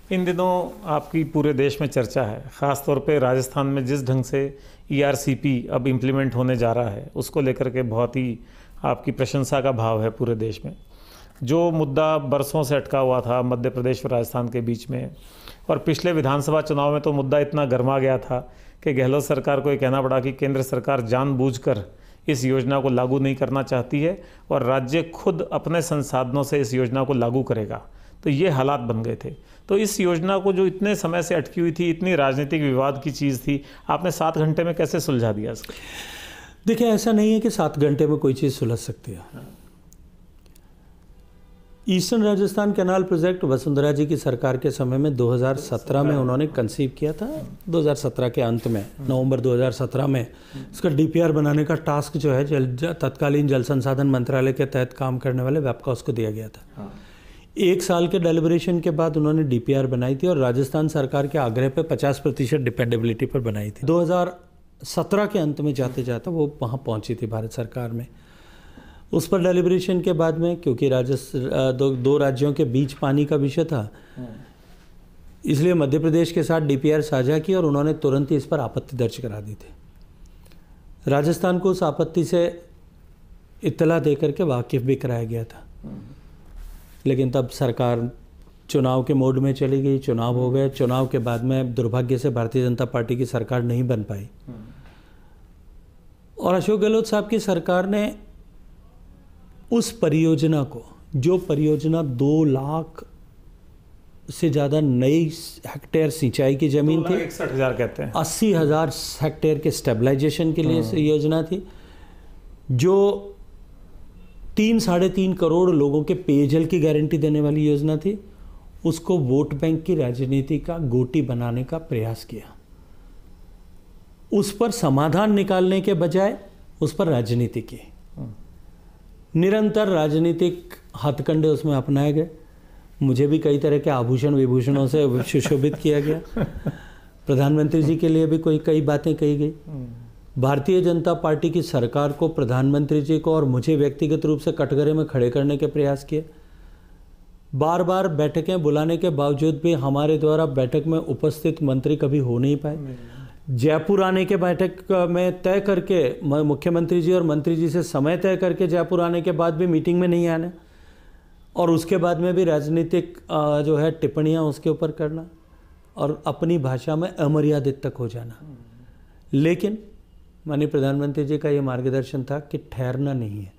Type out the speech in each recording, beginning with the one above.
इन दिनों आपकी पूरे देश में चर्चा है, ख़ास तौर पे राजस्थान में जिस ढंग से ERCP अब इम्प्लीमेंट होने जा रहा है उसको लेकर के बहुत ही आपकी प्रशंसा का भाव है पूरे देश में। जो मुद्दा बरसों से अटका हुआ था मध्य प्रदेश और राजस्थान के बीच में, और पिछले विधानसभा चुनाव में तो मुद्दा इतना गर्मा गया था कि गहलोत सरकार को ये कहना पड़ा कि केंद्र सरकार जानबूझकर इस योजना को लागू नहीं करना चाहती है और राज्य खुद अपने संसाधनों से इस योजना को लागू करेगा। तो ये हालात बन गए थे। तो इस योजना को जो इतने समय से अटकी हुई थी, इतनी राजनीतिक विवाद की चीज़ थी, आपने 7 घंटे में कैसे सुलझा दिया इसको? देखिए, ऐसा नहीं है कि 7 घंटे में कोई चीज़ सुलझ सकती है। Eastern Rajasthan canal project Vasundhara ji की सरकार के समय में 2017 में उन्होंने कंसीव किया था। 2017 के अंत में, नवंबर 2017 में इसका DPR बनाने का टास्क जो है तत्कालीन जल संसाधन मंत्रालय के तहत काम करने वाले वेबकॉस को दिया गया था। 1 साल के डेलिब्रेशन के बाद उन्होंने DPR बनाई थी और राजस्थान सरकार के आग्रह पे 50% डिपेंडेबिलिटी पर बनाई थी। 2017 के अंत में जाते जाते वो वहाँ पहुँची थी भारत सरकार में। उस पर डेलिब्रेशन के बाद में, क्योंकि दो राज्यों के बीच पानी का विषय था, इसलिए मध्य प्रदेश के साथ DPR साझा की और उन्होंने तुरंत ही इस पर आपत्ति दर्ज करा दी थी। राजस्थान को उस आपत्ति से इत्तला देकर के वाकिफ भी कराया गया था, लेकिन तब सरकार चुनाव के मोड में चली गई। चुनाव हो गए। चुनाव के बाद में दुर्भाग्य से भारतीय जनता पार्टी की सरकार नहीं बन पाई और अशोक गहलोत साहब की सरकार ने उस परियोजना को, जो परियोजना 2 लाख से ज़्यादा नई हेक्टेयर सिंचाई की ज़मीन थी, 61,000 कहते हैं, 80,000 हेक्टेयर के स्टेबलाइजेशन के लिए योजना थी, जो 3-3.5 करोड़ लोगों के पेयजल की गारंटी देने वाली योजना थी, उसको वोट बैंक की राजनीति का गोटी बनाने का प्रयास किया। उस पर समाधान निकालने के बजाय उस पर राजनीति की, निरंतर राजनीतिक हथकंडे उसमें अपनाए गए। मुझे भी कई तरह के आभूषण विभूषणों से सुशोभित किया गया। प्रधानमंत्री जी के लिए भी कई बातें कही गई। भारतीय जनता पार्टी की सरकार को, प्रधानमंत्री जी को और मुझे व्यक्तिगत रूप से कटघरे में खड़े करने के प्रयास किए। बार बार बैठकें बुलाने के बावजूद भी हमारे द्वारा बैठक में उपस्थित मंत्री कभी हो नहीं पाए। जयपुर आने के बैठक में तय करके मुख्यमंत्री जी और मंत्री जी से समय तय करके जयपुर आने के बाद भी मीटिंग में नहीं आना, और उसके बाद में भी राजनीतिक जो है टिप्पणियां उसके ऊपर करना और अपनी भाषा में अमर्यादित तक हो जाना। लेकिन माननीय प्रधानमंत्री जी का ये मार्गदर्शन था कि ठहरना नहीं है,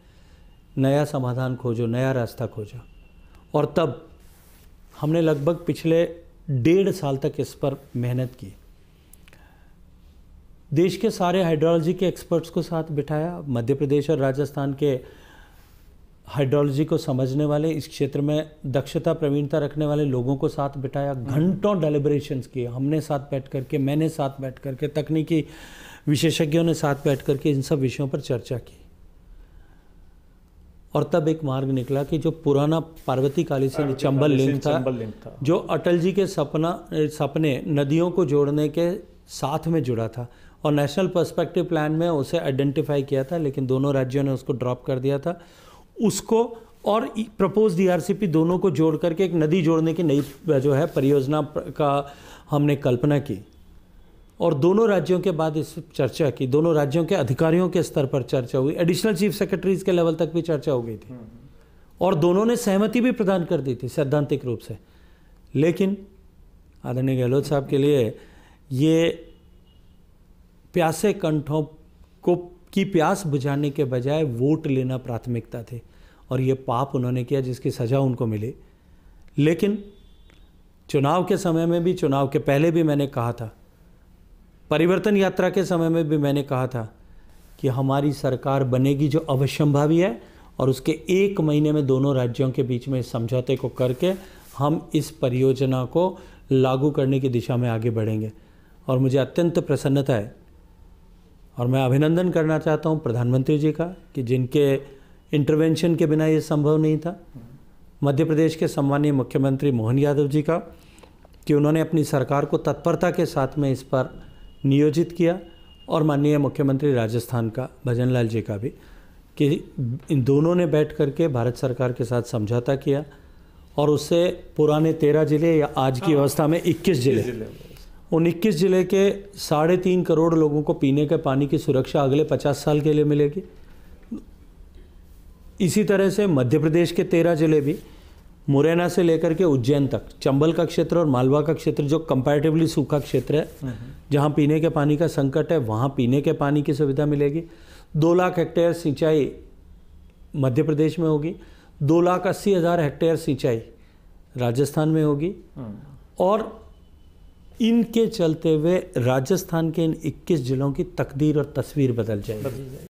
नया समाधान खोजो, नया रास्ता खोजो। और तब हमने लगभग पिछले 1.5 साल तक इस पर मेहनत की। देश के सारे हाइड्रोलॉजी के एक्सपर्ट्स को साथ बिठाया, मध्य प्रदेश और राजस्थान के हाइड्रोलॉजी को समझने वाले, इस क्षेत्र में दक्षता प्रवीणता रखने वाले लोगों को साथ बिठाया। घंटों डेलिब्रेशंस किए हमने साथ बैठ करके, मैंने साथ बैठ करके, तकनीकी विशेषज्ञों ने साथ बैठ करके इन सब विषयों पर चर्चा की। और तब एक मार्ग निकला कि जो पुराना पार्वती काली से चंबल लिंक था, जो अटल जी के सपने नदियों को जोड़ने के साथ में जुड़ा था और नेशनल पर्सपेक्टिव प्लान में उसे आइडेंटिफाई किया था, लेकिन दोनों राज्यों ने उसको ड्रॉप कर दिया था। उसको और प्रपोज DRCP दोनों को जोड़ करके एक नदी जोड़ने की नई जो है परियोजना का हमने कल्पना की और दोनों राज्यों के बाद इस चर्चा की। दोनों राज्यों के अधिकारियों के स्तर पर चर्चा हुई, एडिशनल चीफ सेक्रेटरीज के लेवल तक भी चर्चा हो गई थी और दोनों ने सहमति भी प्रदान कर दी थी सैद्धांतिक रूप से। लेकिन आदरणीय गहलोत साहब के लिए ये प्यासे कंठों को की प्यास बुझाने के बजाय वोट लेना प्राथमिकता थी और ये पाप उन्होंने किया जिसकी सज़ा उनको मिली। लेकिन चुनाव के समय में भी, चुनाव के पहले भी मैंने कहा था, परिवर्तन यात्रा के समय में भी मैंने कहा था कि हमारी सरकार बनेगी जो अवश्यंभावी है और उसके 1 महीने में दोनों राज्यों के बीच में इस समझौते को करके हम इस परियोजना को लागू करने की दिशा में आगे बढ़ेंगे। और मुझे अत्यंत प्रसन्नता है और मैं अभिनंदन करना चाहता हूं प्रधानमंत्री जी का कि जिनके इंटरवेंशन के बिना ये संभव नहीं था, मध्य प्रदेश के सम्मानीय मुख्यमंत्री मोहन यादव जी का कि उन्होंने अपनी सरकार को तत्परता के साथ में इस पर नियोजित किया, और माननीय मुख्यमंत्री राजस्थान का भजन लाल जी का भी कि इन दोनों ने बैठ करके भारत सरकार के साथ समझौता किया और उससे पुराने 13 जिले या आज की अवस्था में 21 जिले, उन 21 जिले के 3.5 करोड़ लोगों को पीने के पानी की सुरक्षा अगले 50 साल के लिए मिलेगी। इसी तरह से मध्य प्रदेश के 13 जिले भी, मुरैना से लेकर के उज्जैन तक, चंबल का क्षेत्र और मालवा का क्षेत्र जो कंपैरेटिवली सूखा क्षेत्र है, जहां पीने के पानी का संकट है, वहां पीने के पानी की सुविधा मिलेगी। 2 लाख हेक्टेयर सिंचाई मध्य प्रदेश में होगी, 2,80,000 हेक्टेयर सिंचाई राजस्थान में होगी, और इनके चलते हुए राजस्थान के इन 21 जिलों की तकदीर और तस्वीर बदल जाएगी।